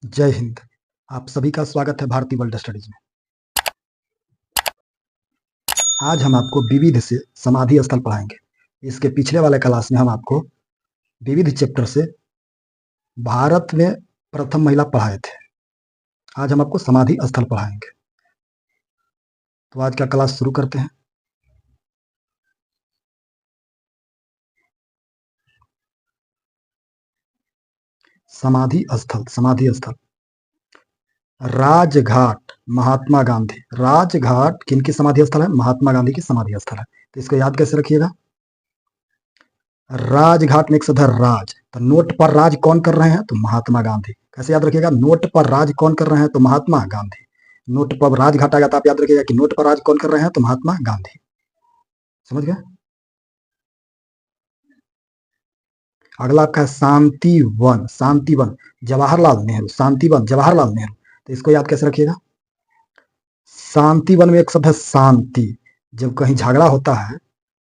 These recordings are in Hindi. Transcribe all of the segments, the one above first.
जय हिंद। आप सभी का स्वागत है भारतीय वर्ल्ड स्टडीज में। आज हम आपको विविध से समाधि स्थल पढ़ाएंगे। इसके पिछले वाले क्लास में हम आपको विविध चैप्टर से भारत में प्रथम महिला पढ़ाए थे। आज हम आपको समाधि स्थल पढ़ाएंगे। तो आज का क्लास शुरू करते हैं। समाधि स्थल, समाधि स्थल। राजघाट, महात्मा गांधी। राजघाट किनकी समाधि स्थल है? महात्मा गांधी की समाधि स्थल है। तो इसको याद कैसे रखिएगा? राजघाट में एक शब्द है राज, तो नोट पर राज कौन कर रहे हैं? तो महात्मा गांधी। कैसे याद रखिएगा? नोट पर राज कौन कर रहे हैं? तो महात्मा गांधी। नोट पर राजघाट आएगा तो आप याद रखिएगा कि नोट पर राज कौन कर रहे हैं? तो महात्मा गांधी। समझ गए? अगला आपका है शांति वन। शांति वन जवाहरलाल नेहरू। शांति वन जवाहरलाल नेहरू। तो इसको याद कैसे रखिएगा? शांति वन में एक शब्द है शांति। जब कहीं झगड़ा होता है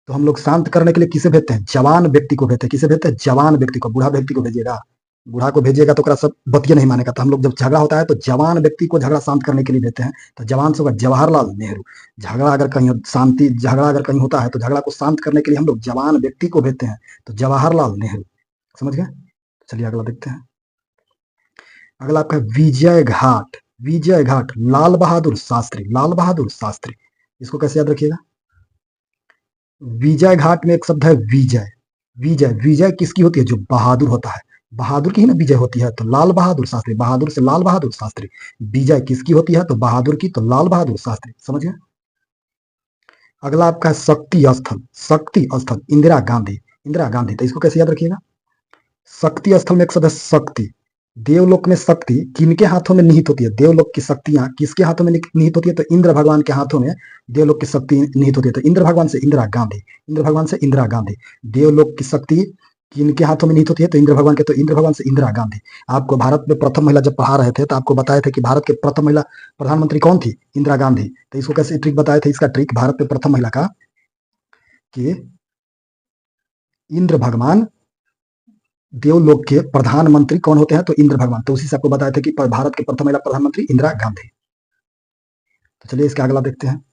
तो हम लोग शांत करने के लिए किसे भेजते हैं? जवान व्यक्ति को भेजते हैं। किसे भेजते हैं? जवान व्यक्ति को। बूढ़ा व्यक्ति को भेजिएगा, बूढ़ा को भेजिएगा तो ओकरा सब बतिया नहीं मानेगा। तो हम लोग जब झगड़ा होता है तो जवान व्यक्ति को झगड़ा शांत करने के लिए भेजते हैं। तो जवान से होगा जवाहरलाल नेहरू। झगड़ा अगर कहीं शांति झगड़ा अगर कहीं होता है तो झगड़ा को शांत करने के लिए हम लोग जवान व्यक्ति को भेजते हैं। तो जवाहरलाल नेहरू। समझ गए? चलिए अगला देखते हैं। अगला आपका विजय घाट। विजय घाट लाल बहादुर शास्त्री। लाल बहादुर शास्त्री। इसको कैसे याद रखिएगा? विजय घाट में एक शब्द है विजय। विजय, विजय किसकी होती है? जो बहादुर होता है, बहादुर की ही ना विजय होती है। तो लाल बहादुर शास्त्री, बहादुर से लाल बहादुर शास्त्री। विजय किसकी होती है? तो बहादुर की, तो लाल बहादुर शास्त्री। समझ गए? अगला आपका है शक्ति स्थल। शक्ति स्थल इंदिरा गांधी। इंदिरा गांधी। तो इसको कैसे याद रखिएगा? शक्ति स्थल में एक शब्द है शक्ति। देवलोक में शक्ति किनके हाथों में निहित होती है? देवलोक की शक्तियां किसके हाथों में निहित होती है? तो इंद्र भगवान के हाथों में देवलोक की शक्ति निहित होती है। तो इंद्र भगवान से इंदिरा गांधी। इंद्र भगवान से इंदिरा गांधी। देवलोक की शक्ति किनके हाथों में निहित होती है? तो इंद्र भगवान के। तो इंद्र भगवान से इंदिरा गांधी। आपको भारत में प्रथम महिला जब पढ़ा रहे थे तो आपको बताए थे कि भारत के प्रथम महिला प्रधानमंत्री कौन थी? इंदिरा गांधी। तो इसको कैसे ट्रिक बताए थे? इसका ट्रिक भारत में प्रथम महिला का कि इंद्र भगवान, देवलोक के प्रधानमंत्री कौन होते हैं? तो इंद्र भगवान। तो उसी से आपको बताया था कि भारत के प्रथम महिला प्रधानमंत्री इंदिरा गांधी। तो चलिए इसके अगला देखते हैं।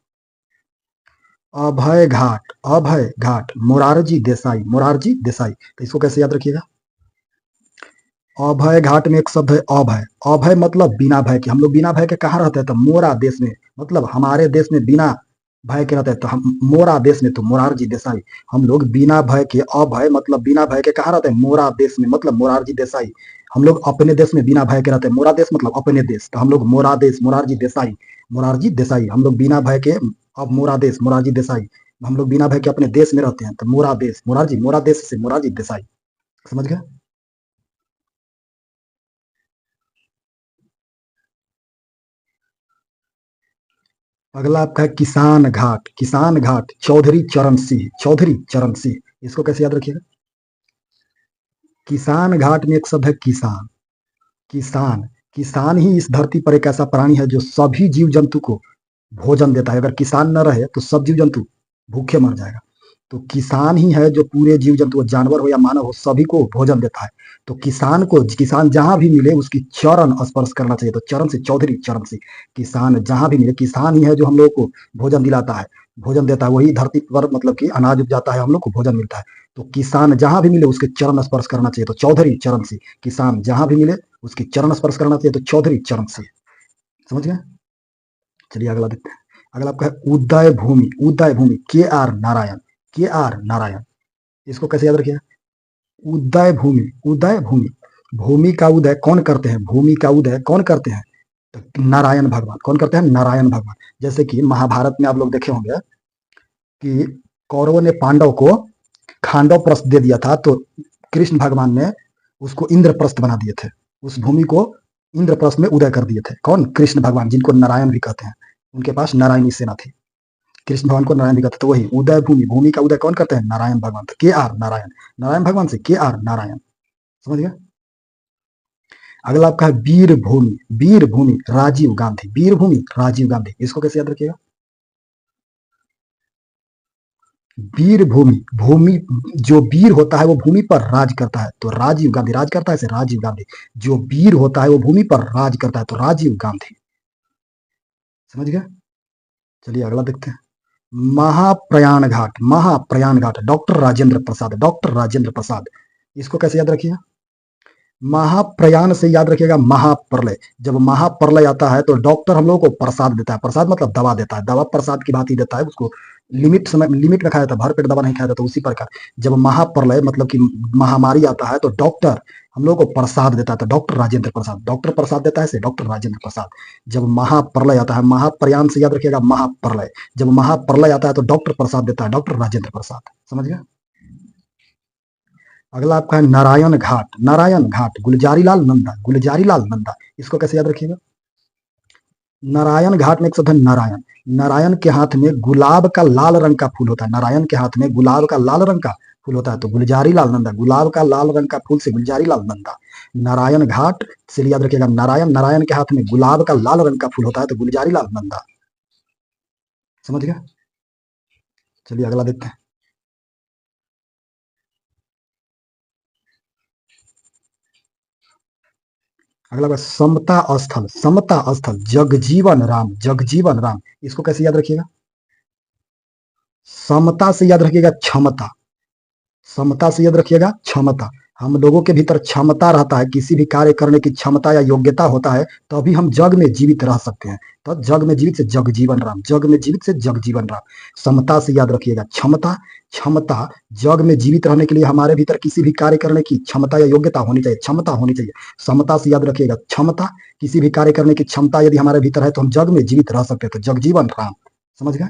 अभय घाट। अभय घाट मोरारजी देसाई। मोरारजी देसाई। तो इसको कैसे याद रखिएगा? अभय घाट में एक शब्द है अभय। अभय मतलब बिना भय के। हम लोग बिना भय के कहाँ रहते हैं? तो मोरा देश में, मतलब हमारे देश में बिना भय के रहते हैं। तो हम मोरा देश में, तो मोरारजी देसाई। हम लोग बिना भय के, अभय मतलब बिना भय के कहाँ रहते हैं? मोरा देश में, मतलब मोरारजी देसाई। हम लोग अपने देश में बिना भय के रहते हैं। मोरा देश मतलब अपने देश। तो हम लोग मोरा देश, मोरारजी देसाई। मोरारजी देसाई। हम लोग बिना भय के, अब मोरा देश, मोरारजी देसाई। हम लोग बिना भय के अपने देश में रहते हैं। तो मोरा देश, मोरारजी, मोरा देश से मोरारजी देसाई। समझ गए? अगला आपका है किसान घाट। किसान घाट चौधरी चरण सिंह। चौधरी चरण सिंह। इसको कैसे याद रखिएगा? किसान घाट में एक शब्द है किसान। किसान, किसान ही इस धरती पर एक ऐसा प्राणी है जो सभी जीव जंतु को भोजन देता है। अगर किसान न रहे तो सब जीव जंतु भूखे मर जाएगा। तो किसान ही है जो पूरे जीव जंतु, जानवर हो या मानव हो, सभी को भोजन देता है। तो किसान को, किसान जहां भी मिले उसकी चरण स्पर्श करना चाहिए। तो चरण से चौधरी चरण से। किसान जहां भी मिले, किसान ही है जो हम लोग को भोजन दिलाता है, भोजन देता है। वही धरती पर मतलब कि अनाज उपजाता है, हम लोग को भोजन मिलता है। तो किसान जहां भी मिले उसके चरण स्पर्श करना चाहिए। तो चौधरी चरण से। किसान जहां भी मिले उसकी चरण स्पर्श करना चाहिए। तो चौधरी चरण से। समझ गए? चलिए अगला देखते हैं। अगला आपका है उदय भूमि। उदय भूमि के आर नारायण। के आर नारायण। इसको कैसे याद रखिए? उदय भूमि। उदय भूमि, भूमि का उदय कौन करते हैं? भूमि का उदय कौन करते हैं? तो नारायण भगवान। कौन करते हैं? नारायण भगवान। जैसे कि महाभारत में आप लोग देखे होंगे कि कौरवों ने पांडव को खांडव प्रस्थ दे दिया था, तो कृष्ण भगवान ने उसको इंद्रप्रस्थ बना दिए थे। उस भूमि को इंद्रप्रस्थ में उदय कर दिए थे। कौन? कृष्ण भगवान, जिनको नारायण भी कहते हैं। उनके पास नारायणी सेना थी। कृष्ण भगवान को नारायण भी कहते हैं। तो वही उदय भूमि, भूमि का उदय कौन करते हैं? नारायण भगवान। तो के आर नारायण। नारायण भगवान से के आर नारायण। समझ गए? अगला आपका है वीर भूमि। वीर भूमि राजीव गांधी। वीर भूमि राजीव गांधी। इसको कैसे याद रखिएगा? वीर भूमि, भूमि जो वीर होता है वो भूमि पर राज करता है, तो राजीव गांधी राज करता है, ऐसे राजीव गांधी। जो वीर होता है वो भूमि पर राज करता है, तो राजीव गांधी। समझ गया? चलिए अगला देखते हैं। महाप्रयाण घाट, महाप्रयाण घाट, डॉक्टर राजेंद्र प्रसाद, डॉक्टर राजेंद्र प्रसाद। इसको कैसे याद रखिएगा? महाप्रयाण से याद रखिएगा महाप्रलय। जब महाप्रलय आता है तो डॉक्टर हम लोगों को प्रसाद देता है, प्रसाद मतलब दवा देता है, दवा प्रसाद की बात ही देता है, उसको लिमिट समय लिमिट में खाया जाता है, भर पेट दवा नहीं खाया जाता। उसी प्रकार जब महाप्रलय मतलब कि महामारी आता है तो डॉक्टर हम लोग को प्रसाद देता है, तो डॉक्टर राजेंद्र प्रसाद, डॉक्टर प्रसाद देता है से डॉक्टर राजेंद्र प्रसाद। जब महाप्रलय आता है, महाप्रयाण से याद रखिएगा महाप्रलय, जब महाप्रलय आता है तो डॉक्टर प्रसाद देता है, डॉक्टर राजेंद्र प्रसाद। समझ गया? अगला आपका है नारायण घाट, नारायण घाट, गुलजारीलाल नंदा, गुलजारीलाल नंदा। इसको कैसे याद रखिएगा? नारायण घाट में एक शब्द है नारायण, नारायण के हाथ में गुलाब का लाल रंग का फूल होता है, नारायण के हाथ में गुलाब का लाल रंग का फूल होता है, तो गुलजारी लाल नंदा, गुलाब का लाल रंग का फूल से गुलजारी लाल नंदा। नारायण घाट से याद रखिएगा नारायण, नारायण के हाथ में गुलाब का लाल रंग का फूल होता है, तो गुलजारी लाल नंदा। समझ गया? चलिए अगला देखते हैं। अगला बात समता स्थल, समता स्थल, जगजीवन राम, जगजीवन राम। इसको कैसे याद रखिएगा? समता से याद रखिएगा क्षमता, समता से याद रखिएगा क्षमता। हम लोगों के भीतर क्षमता रहता है, किसी भी कार्य करने की क्षमता या योग्यता होता है, तभी हम जग में जीवित रह सकते हैं। तो जग में जीवित से जगजीवन राम, जग में जीवित से जगजीवन राम। समता से याद रखिएगा क्षमता, क्षमता। जग में जीवित रहने के लिए हमारे भीतर किसी भी कार्य करने की क्षमता या योग्यता होनी चाहिए, क्षमता होनी चाहिए। समता से याद रखिएगा क्षमता, किसी भी कार्य करने की क्षमता यदि हमारे भीतर है तो हम जग में जीवित रह सकते हैं, तो जगजीवन राम। समझ गए?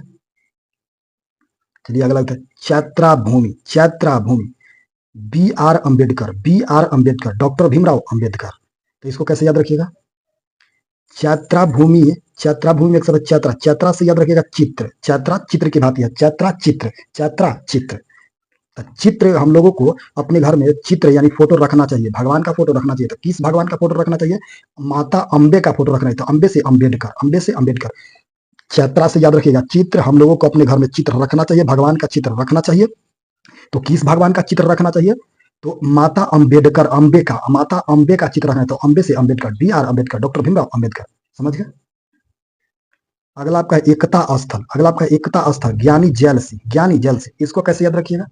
चलिए अगला है Chaitya Bhoomi, Chaitya Bhoomi, B R Ambedkar, B R Ambedkar, doctor Bhimrao Ambedkar. तो इसको कैसे याद रखिएगा? चैत्रा भूमि, चैत्रा भूमि एक शब्द चैत्रा, चैत्रा से याद रखिएगा चित्र, चैत्रा चित्र की भांति है, चैत्रा चित्र, चैत्रा चित्र। चित्र हम लोगों को अपने घर में चित्र यानी फोटो रखना चाहिए, भगवान का फोटो रखना चाहिए। तो किस भगवान का फोटो रखना चाहिए? माता अंबे का फोटो रखना चाहिए, तो अंबे से अंबेडकर, अंबे से अंबेडकर। चैत्रा से याद रखिएगा चित्र, हम लोगों को अपने घर में चित्र रखना चाहिए, भगवान का चित्र रखना चाहिए। तो किस भगवान का चित्र रखना चाहिए? तो माता अंबेडकर, अंबे का, माता अंबे का चित्र रखना है, तो अंबे से Ambedkar, B R Ambedkar, doctor Bhimrao Ambedkar. समझ गए? अगला आपका एकता स्थल, अगला आपका एकता स्थल, ज्ञानी जेल सिंह, ज्ञानी जेल सिंह। इसको कैसे याद रखिएगा?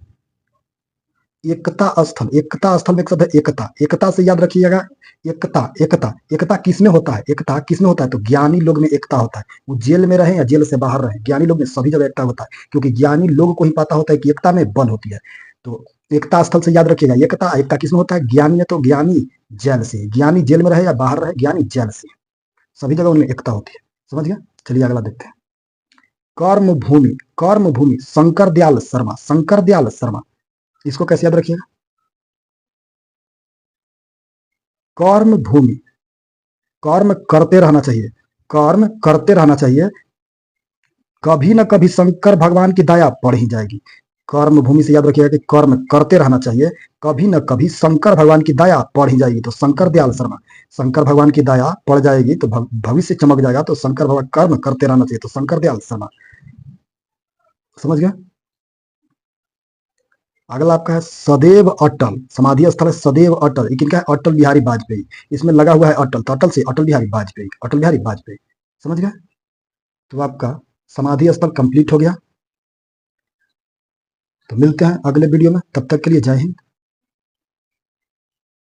एकता स्थल, एकता स्थल में एक शब्द है एकता, एकता से याद रखिएगा एकता, एकता, एकता किसमें होता है? एकता किसमें होता है? तो ज्ञानी लोग में एकता होता है, वो जेल में रहे या जेल से बाहर रहे, ज्ञानी लोग में सभी जगह एकता होता है, क्योंकि ज्ञानी लोग को ही पता होता है कि एकता में बल होती है। तो एकता स्थल से याद रखिएगा एकता, एकता किसमें होता है? ज्ञानी है तो ज्ञानी जेल से, ज्ञानी जेल में रहे या बाहर रहे, ज्ञानी जेल से, सभी जगह उनमें एकता होती है। समझ गया? चलिए अगला देखते हैं। कर्म भूमि, कर्म भूमि, शंकर दयाल शर्मा, शंकर दयाल शर्मा। इसको कैसे याद रखिएगा? कर्म भूमि, कर्म करते रहना चाहिए, कर्म करते रहना चाहिए, कभी ना कभी शंकर भगवान की दया पड़ ही जाएगी। कर्म भूमि से याद रखिएगा कि कर्म करते रहना चाहिए, कभी न कभी शंकर भगवान की दया पड़ ही जाएगी, तो शंकर दयाल शर्मा, शंकर भगवान की दया पड़ जाएगी तो भविष्य चमक जाएगा, तो शंकर भगवान, कर्म करते रहना चाहिए, तो शंकर दयाल शर्मा। समझ गया? अगला आपका है सदैव अटल, समाधि स्थल है सदैव अटल, ये किनका है? अटल बिहारी वाजपेयी। इसमें लगा हुआ है अटल, तो अटल से अटल बिहारी वाजपेयी, अटल बिहारी वाजपेयी। समझ गया? तो आपका समाधि स्थल कंप्लीट हो गया। तो मिलते हैं अगले वीडियो में, तब तक के लिए जय हिंद।